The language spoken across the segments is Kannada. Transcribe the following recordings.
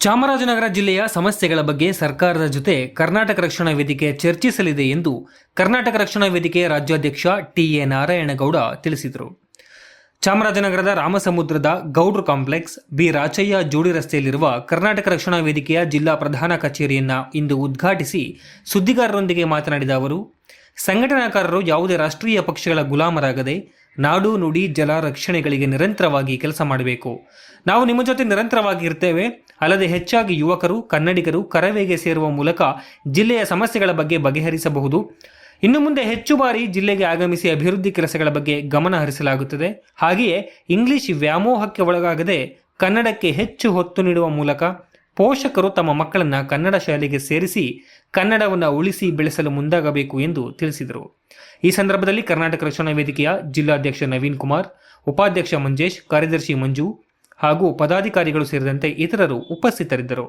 ಚಾಮರಾಜನಗರ ಜಿಲ್ಲೆಯ ಸಮಸ್ಯೆಗಳ ಬಗ್ಗೆ ಸರ್ಕಾರದ ಜೊತೆ ಕರ್ನಾಟಕ ರಕ್ಷಣಾ ವೇದಿಕೆ ಚರ್ಚಿಸಲಿದೆ ಎಂದು ಕರ್ನಾಟಕ ರಕ್ಷಣಾ ವೇದಿಕೆ ರಾಜ್ಯಾಧ್ಯಕ್ಷ ಟಿ.ಎ. ನಾರಾಯಣಗೌಡ ತಿಳಿಸಿದರು. ಚಾಮರಾಜನಗರದ ರಾಮಸಮುದ್ರದ ಗೌಡ್ರು ಕಾಂಪ್ಲೆಕ್ಸ್, ಬಿ. ರಾಚಯ್ಯ ಜೋಡಿ ರಸ್ತೆಯಲ್ಲಿರುವ ಕರ್ನಾಟಕ ರಕ್ಷಣಾ ವೇದಿಕೆಯ ಜಿಲ್ಲಾ ಪ್ರಧಾನ ಕಚೇರಿಯನ್ನು ಇಂದು ಉದ್ಘಾಟಿಸಿ ಸುದ್ದಿಗಾರರೊಂದಿಗೆ ಮಾತನಾಡಿದ ಅವರು, ಸಂಘಟನಾಕಾರರು ಯಾವುದೇ ರಾಷ್ಟ್ರೀಯ ಪಕ್ಷಗಳ ಗುಲಾಮರಾಗದೆ ನಾಡು, ನುಡಿ, ಜಲ ರಕ್ಷಣೆಗಳಿಗೆ ನಿರಂತರವಾಗಿ ಕೆಲಸ ಮಾಡಬೇಕು. ನಾವು ನಿಮ್ಮ ಜೊತೆ ನಿರಂತರವಾಗಿ ಇರ್ತೇವೆ. ಅಲ್ಲದೆ ಹೆಚ್ಚಾಗಿ ಯುವಕರು, ಕನ್ನಡಿಗರು ಕರವೇಗೆ ಸೇರುವ ಮೂಲಕ ಜಿಲ್ಲೆಯ ಸಮಸ್ಯೆಗಳ ಬಗ್ಗೆ ಬಗೆಹರಿಸಬಹುದು. ಇನ್ನು ಮುಂದೆ ಹೆಚ್ಚು ಬಾರಿ ಜಿಲ್ಲೆಗೆ ಆಗಮಿಸಿ ಅಭಿವೃದ್ಧಿ ಕೆಲಸಗಳ ಬಗ್ಗೆ ಗಮನ ಹರಿಸಲಾಗುತ್ತದೆ. ಹಾಗೆಯೇ ಇಂಗ್ಲಿಷ್ ವ್ಯಾಮೋಹಕ್ಕೆ ಒಳಗಾಗದೆ ಕನ್ನಡಕ್ಕೆ ಹೆಚ್ಚು ಹೊತ್ತು ನೀಡುವ ಮೂಲಕ ಪೋಷಕರು ತಮ್ಮ ಮಕ್ಕಳನ್ನು ಕನ್ನಡ ಶಾಲೆಗೆ ಸೇರಿಸಿ ಕನ್ನಡವನ್ನು ಉಳಿಸಿ ಬೆಳೆಸಲು ಮುಂದಾಗಬೇಕು ಎಂದು ತಿಳಿಸಿದರು. ಈ ಸಂದರ್ಭದಲ್ಲಿ ಕರ್ನಾಟಕ ರಕ್ಷಣಾ ವೇದಿಕೆಯ ಜಿಲ್ಲಾಧ್ಯಕ್ಷ ನವೀನ್ ಕುಮಾರ್, ಉಪಾಧ್ಯಕ್ಷ ಮಂಜೇಶ್, ಕಾರ್ಯದರ್ಶಿ ಮಂಜು ಹಾಗೂ ಪದಾಧಿಕಾರಿಗಳು ಸೇರಿದಂತೆ ಇತರರು ಉಪಸ್ಥಿತರಿದ್ದರು.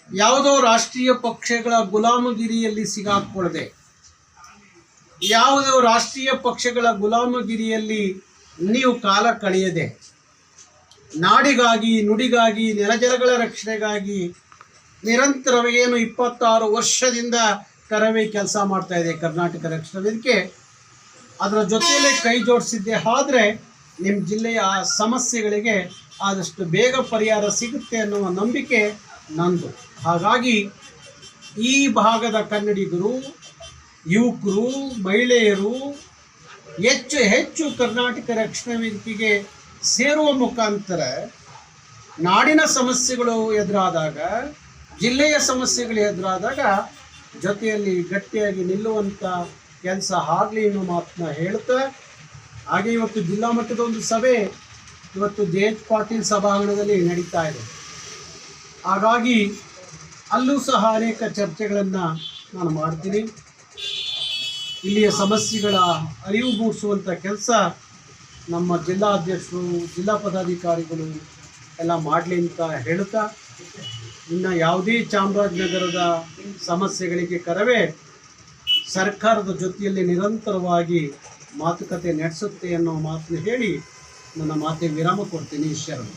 ಯಾವುದೋ ರಾಷ್ಟ್ರೀಯ ಪಕ್ಷಗಳ ಗುಲಾಮಗಿರಿಯಲ್ಲಿ ಸಿಗಾಕೊಳ್ಳದೆ, ಯಾವುದೋ ರಾಷ್ಟ್ರೀಯ ಪಕ್ಷಗಳ ಗುಲಾಮಗಿರಿಯಲ್ಲಿ ನೀವು ಕಾಲ ಕಳೆಯದೆ, ನಾಡಿಗಾಗಿ, ನುಡಿಗಾಗಿ, ನೆಲಜಲಗಳ ರಕ್ಷಣೆಗಾಗಿ ನಿರಂತರವೇನು 26 ವರ್ಷದಿಂದ ಕರವೇ ಕೆಲಸ ಮಾಡ್ತಾ ಇದೆ ಕರ್ನಾಟಕ ರಕ್ಷಣಾ ವೇದಿಕೆ. ಅದರ ಜೊತೆಯಲ್ಲೇ ಕೈ ಜೋಡಿಸಿದ್ದೆ ಆದರೆ ನಿಮ್ಮ ಜಿಲ್ಲೆಯ ಸಮಸ್ಯೆಗಳಿಗೆ ಆದಷ್ಟು ಬೇಗ ಪರಿಹಾರ ಸಿಗುತ್ತೆ ಅನ್ನುವ ನಂಬಿಕೆ ನಂದು. ಹಾಗಾಗಿ ಈ ಭಾಗದ ಕನ್ನಡಿಗರು, ಯುವಕರು, ಮಹಿಳೆಯರು ಹೆಚ್ಚು ಕರ್ನಾಟಕ ರಕ್ಷಣಾ ವೇದಿಕೆಗೆ ಸೇರುವ ಮುಖಾಂತರ ನಾಡಿನ ಸಮಸ್ಯೆಗಳು ಎದುರಾದಾಗ, ಜಿಲ್ಲೆಯ ಸಮಸ್ಯೆಗಳು ಎದುರಾದಾಗ ಜೊತೆಯಲ್ಲಿ ಗಟ್ಟಿಯಾಗಿ ನಿಲ್ಲುವಂಥ ಕೆಲಸ ಆಗಲಿ ಅನ್ನೋ ಮಾತನ್ನ ಹೇಳ್ತಾ, ಹಾಗೆ ಇವತ್ತು ಜಿಲ್ಲಾ ಮಟ್ಟದ ಒಂದು ಸಭೆ ಇವತ್ತು ಜೆ.ಎಚ್. ಪಾಟೀಲ್ ಸಭಾಂಗಣದಲ್ಲಿ ನಡೀತಾ ಇದೆ. ಹಾಗಾಗಿ ಅಲ್ಲೂ ಸಹ ಅನೇಕ ಚರ್ಚೆಗಳನ್ನು ನಾನು ಮಾಡ್ತೀನಿ. ಇಲ್ಲಿಯ ಸಮಸ್ಯೆಗಳ ಅರಿವು ಮೂಡಿಸುವಂಥ ಕೆಲಸ ನಮ್ಮ ಜಿಲ್ಲಾಧ್ಯಕ್ಷರು, ಜಿಲ್ಲಾ ಪದಾಧಿಕಾರಿಗಳು ಎಲ್ಲ ಮಾಡಲಿ ಅಂತ ಹೇಳ್ತಾ, ಇನ್ನು ಯಾವುದೇ ಚಾಮರಾಜನಗರದ ಸಮಸ್ಯೆಗಳಿಗೆ ಕರವೇ ಸರ್ಕಾರದ ಜೊತೆಯಲ್ಲಿ ನಿರಂತರವಾಗಿ ಮಾತುಕತೆ ನಡೆಸುತ್ತೆ ಅನ್ನೋ ಮಾತನ್ನು ಹೇಳಿ ನನ್ನ ಮಾತಿಗೆ ವಿರಾಮ ಕೊಡ್ತೀನಿ. ಶರಣು.